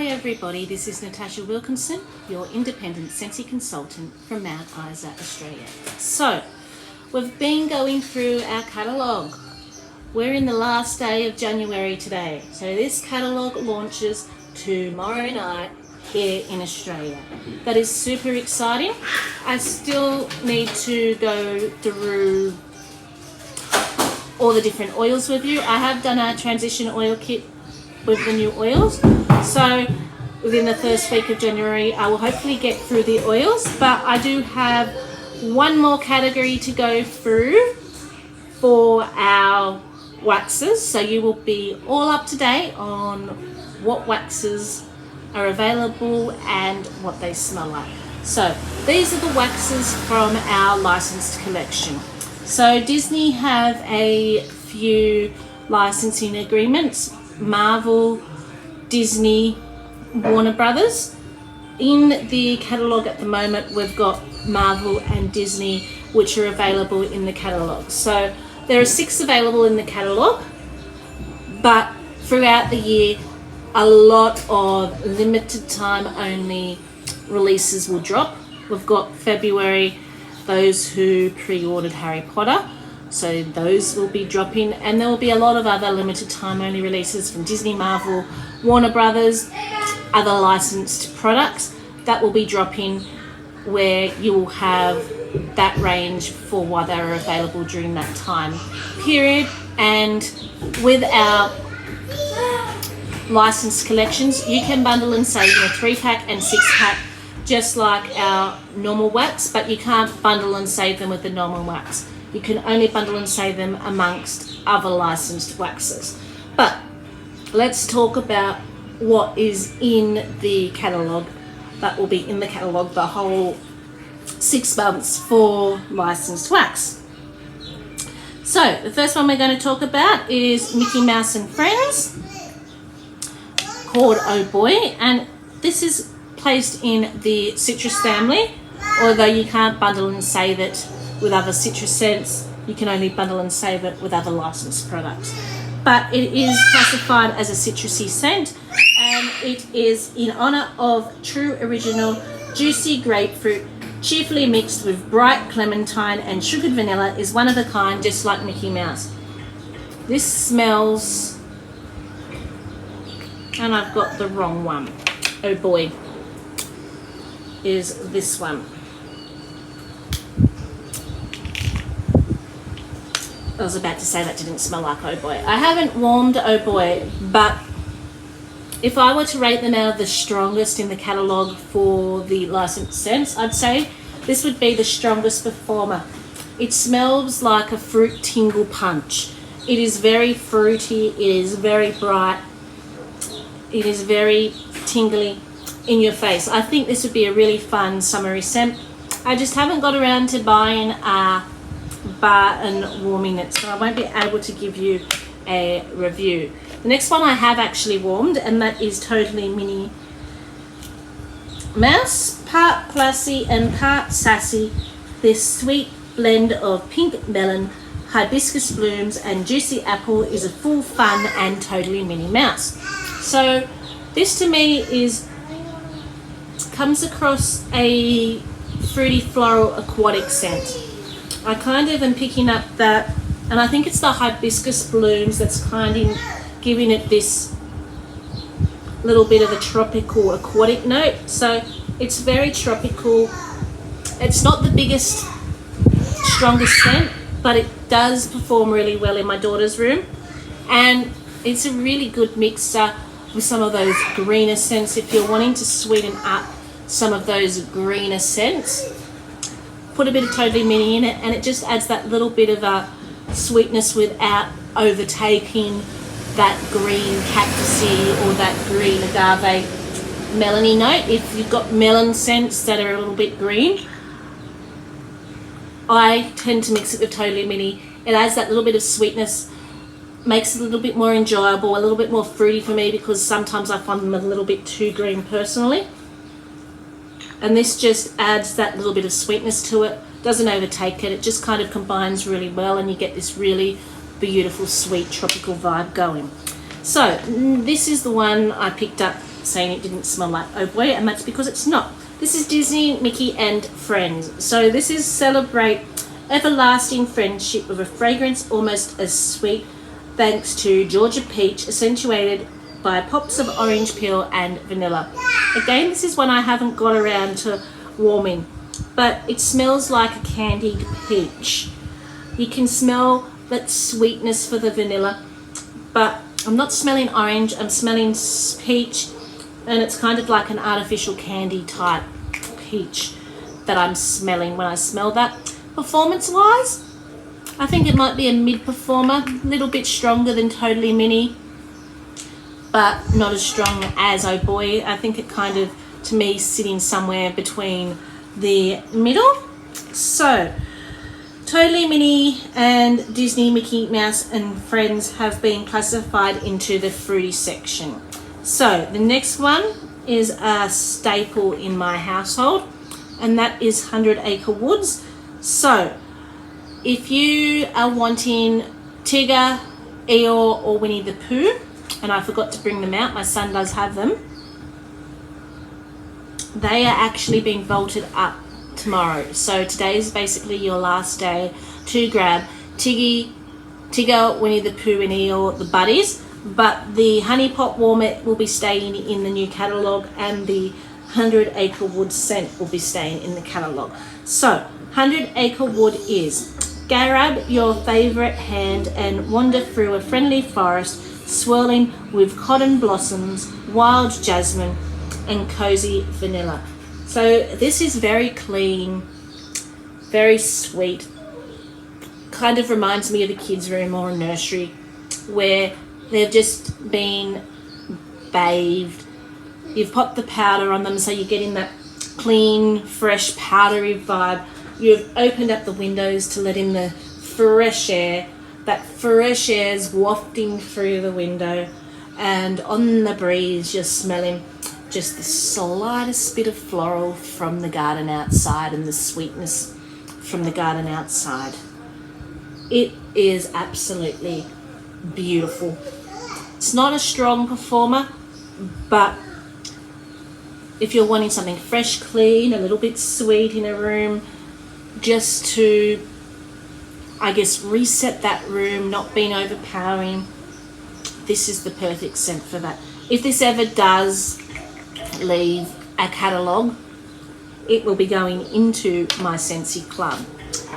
Hi everybody, this is Natasha Wilkinson, your independent Scentsy consultant from Mount Isa, Australia. So, we've been going through our catalogue. We're in the last day of January today. So this catalogue launches tomorrow night here in Australia. That is super exciting. I still need to go through all the different oils with you. I have done a transition oil kit with the new oils. So within the first week of January, I will hopefully get through the oils, but I do have one more category to go through for our waxes. So you will be all up to date on what waxes are available and what they smell like. So these are the waxes from our licensed collection. So Disney have a few licensing agreements. Marvel, Disney, Warner Brothers. In the catalogue at the moment, we've got Marvel and Disney, which are available in the catalogue. So there are 6 available in the catalogue, but throughout the year, a lot of limited time only releases will drop. We've got February, those who pre-ordered Harry Potter. So those will be dropping, and there will be a lot of other limited time only releases from Disney, Marvel, Warner Brothers, other licensed products that will be dropping, where you will have that range for why they are available during that time period. And with our licensed collections, you can bundle and save in a 3-pack and 6-pack, just like our normal wax, but you can't bundle and save them with the normal wax. You can only bundle and save them amongst other licensed waxes. But let's talk about what is in the catalogue. That will be in the catalogue the whole 6 months for licensed wax. So the first one we're going to talk about is Mickey Mouse and Friends, called Oh Boy, and this is placed in the citrus family. Although you can't bundle and save it with other citrus scents, you can only bundle and save it with other licensed products. But it is classified as a citrusy scent, and it is in honor of true original juicy grapefruit, cheerfully mixed with bright clementine and sugared vanilla, is one of a kind, just like Mickey Mouse. This smells, and I've got the wrong one. Oh Boy is this one. I was about to say that didn't smell like Oh Boy. I haven't warmed Oh Boy, but if I were to rate them out of the strongest in the catalogue for the licensed scents, I'd say this would be the strongest performer. It smells like a fruit tingle punch. It is very fruity, it is very bright, it is very tingly in your face. I think this would be a really fun summery scent. I just haven't got around to buying a bar and warming it, so I won't be able to give you a review. The next one I have actually warmed, and that is Totally Minnie Mouse, part classy and part sassy. This sweet blend of pink melon, hibiscus blooms and juicy apple is a full fun and totally Minnie Mouse. So this to me comes across a fruity floral aquatic scent. I kind of am picking up that, and I think it's the hibiscus blooms that's kind of giving it this little bit of a tropical aquatic note. So it's very tropical. It's not the biggest, strongest scent, but it does perform really well in my daughter's room. And it's a really good mixer with some of those greener scents. If you're wanting to sweeten up some of those greener scents, put a bit of Totally Minnie in it, and it just adds that little bit of a sweetness without overtaking that green cactusy or that green agave melony note. If you've got melon scents that are a little bit green, I tend to mix it with Totally Minnie. It adds that little bit of sweetness, makes it a little bit more enjoyable, a little bit more fruity for me, because sometimes I find them a little bit too green personally. And this just adds that little bit of sweetness to it, doesn't overtake it, it just kind of combines really well, and you get this really beautiful, sweet, tropical vibe going. So this is the one I picked up saying it didn't smell like Oh Boy, and that's because it's not. This is Disney, Mickey and Friends. So this is celebrate everlasting friendship with a fragrance almost as sweet thanks to Georgia peach, accentuated by pops of orange peel and vanilla. Again, this is one I haven't got around to warming, but it smells like a candied peach. You can smell that sweetness for the vanilla, but I'm not smelling orange, I'm smelling peach, and it's kind of like an artificial candy type peach that I'm smelling when I smell that. Performance wise, I think it might be a mid performer, a little bit stronger than Totally Mini, but not as strong as Oh Boy. I think it kind of, to me, sitting somewhere between the middle. So Totally Mini and Disney, Mickey Mouse and Friends have been classified into the fruity section. So the next one is a staple in my household, and that is 100 Acre Woods. So if you are wanting Tigger, Eeyore or Winnie the Pooh, and I forgot to bring them out, my son does have them, they are actually being vaulted up tomorrow. So today is basically your last day to grab Tigger, Winnie the Pooh and Eeyore, the buddies, but the Honey Pot Warmer will be staying in the new catalogue, and the 100 Acre Wood scent will be staying in the catalogue. So 100 Acre Wood is: grab your favourite hand and wander through a friendly forest swirling with cotton blossoms, wild jasmine and cozy vanilla. So this is very clean, very sweet, kind of reminds me of a kid's room or a nursery where they've just been bathed. You've popped the powder on them, so you're getting that clean, fresh, powdery vibe. You've opened up the windows to let in the fresh air. That fresh air is wafting through the window, and on the breeze you're smelling just the slightest bit of floral from the garden outside and the sweetness from the garden outside. It is absolutely beautiful. It's not a strong performer, but if you're wanting something fresh, clean, a little bit sweet in a room, just to, I guess, reset that room, not being overpowering, this is the perfect scent for that. If this ever does leave a catalogue, it will be going into my Scentsy Club.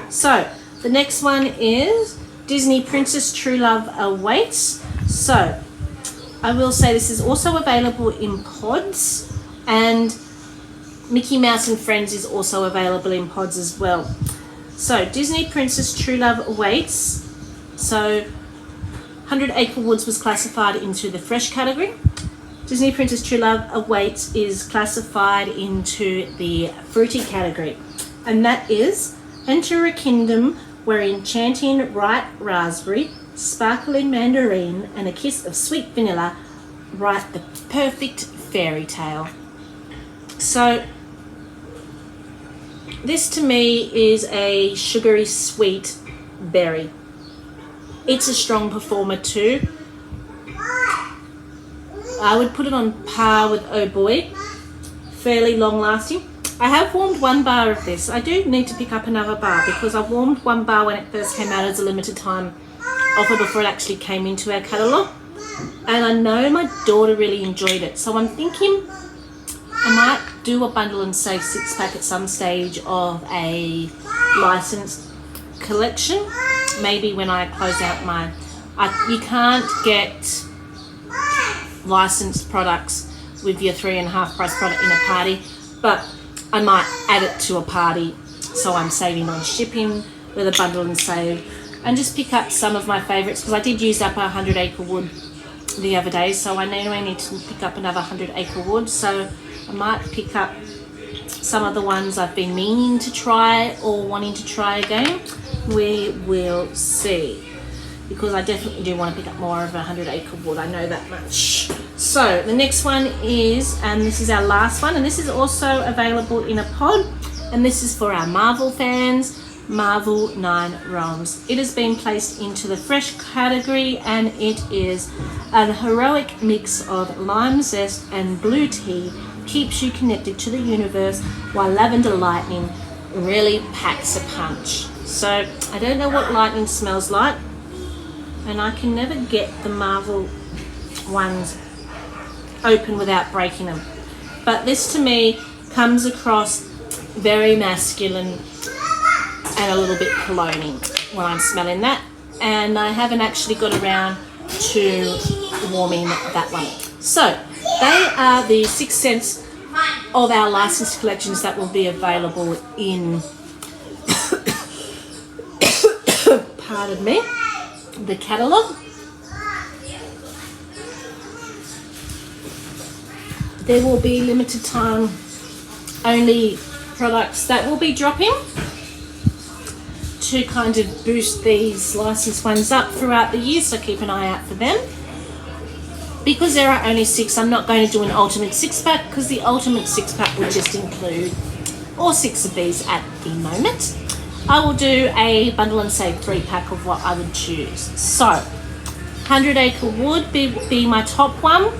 So the next one is Disney Princess True Love Awaits. So I will say this is also available in pods, and Mickey Mouse and Friends is also available in pods as well. So Disney Princess True Love Awaits. So 100 Acre Woods was classified into the fresh category. Disney Princess True Love Awaits is classified into the fruity category. And that is: enter a kingdom where enchanting ripe raspberry, sparkling mandarin and a kiss of sweet vanilla write the perfect fairy tale. So this to me is a sugary sweet berry. It's a strong performer too. I would put it on par with Oh Boy, fairly long lasting. I have warmed one bar of this. I do need to pick up another bar because I warmed one bar when it first came out as a limited time offer before it actually came into our catalogue, and I know my daughter really enjoyed it, so I'm thinking I might do a bundle and save 6-pack at some stage of a licensed collection, maybe when I close out my, you can't get licensed products with your 3.5 price product in a party, but I might add it to a party so I'm saving on shipping with a bundle and save, and just pick up some of my favorites, because I did use up 100 Acre Wood the other day, so I know I need to pick up another 100 Acre Wood, so I might pick up some of the ones I've been meaning to try or wanting to try again. We will see, because I definitely do want to pick up more of 100 Acre Wood, I know that much. So the next one is, and this is our last one, and this is also available in a pod, and this is for our Marvel fans. Marvel 9 ROMs. It has been placed into the fresh category, and it is an heroic mix of lime zest and blue tea, keeps you connected to the universe, while lavender lightning really packs a punch. So I don't know what lightning smells like, and I can never get the Marvel ones open without breaking them. But this to me comes across very masculine and a little bit cologne when I'm smelling that, and I haven't actually got around to warming that one. So they are the 6 cents of our licensed collections that will be available in pardon me, the catalogue. There will be limited time only products that will be dropping to kind of boost these licensed ones up throughout the year, so keep an eye out for them. Because there are only 6, I'm not going to do an ultimate 6-pack, because the ultimate 6-pack will just include all 6 of these at the moment. I will do a bundle and save 3-pack of what I would choose. So 100 Acre Wood be my top one.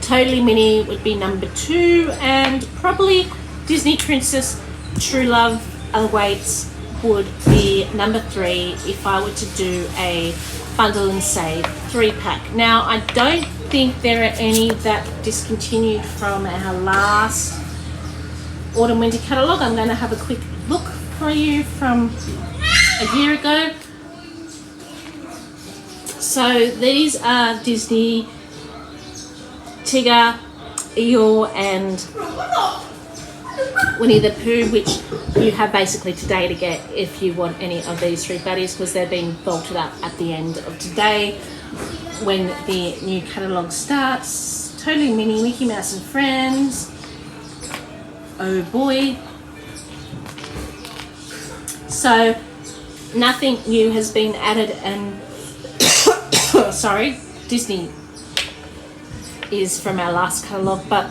Totally Mini would be number 2, and probably Disney Princess True Love Awaits would be number 3 if I were to do a bundle and save 3-pack. Now I don't think there are any that discontinued from our last autumn winter catalogue. I'm going to have a quick look for you from a year ago. So these are Disney, Tigger, Eeyore and Winnie the Pooh, which you have basically today to get if you want any of these 3 baddies, because they're being bolted up at the end of today when the new catalogue starts. Totally Mini, Mickey Mouse and Friends, oh boy. So nothing new has been added, and sorry, Disney is from our last catalogue, but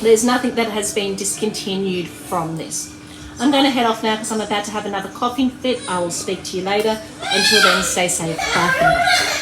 there's nothing that has been discontinued from this. I'm going to head off now because I'm about to have another coughing fit. I will speak to you later. Until then, stay safe. Bye for now.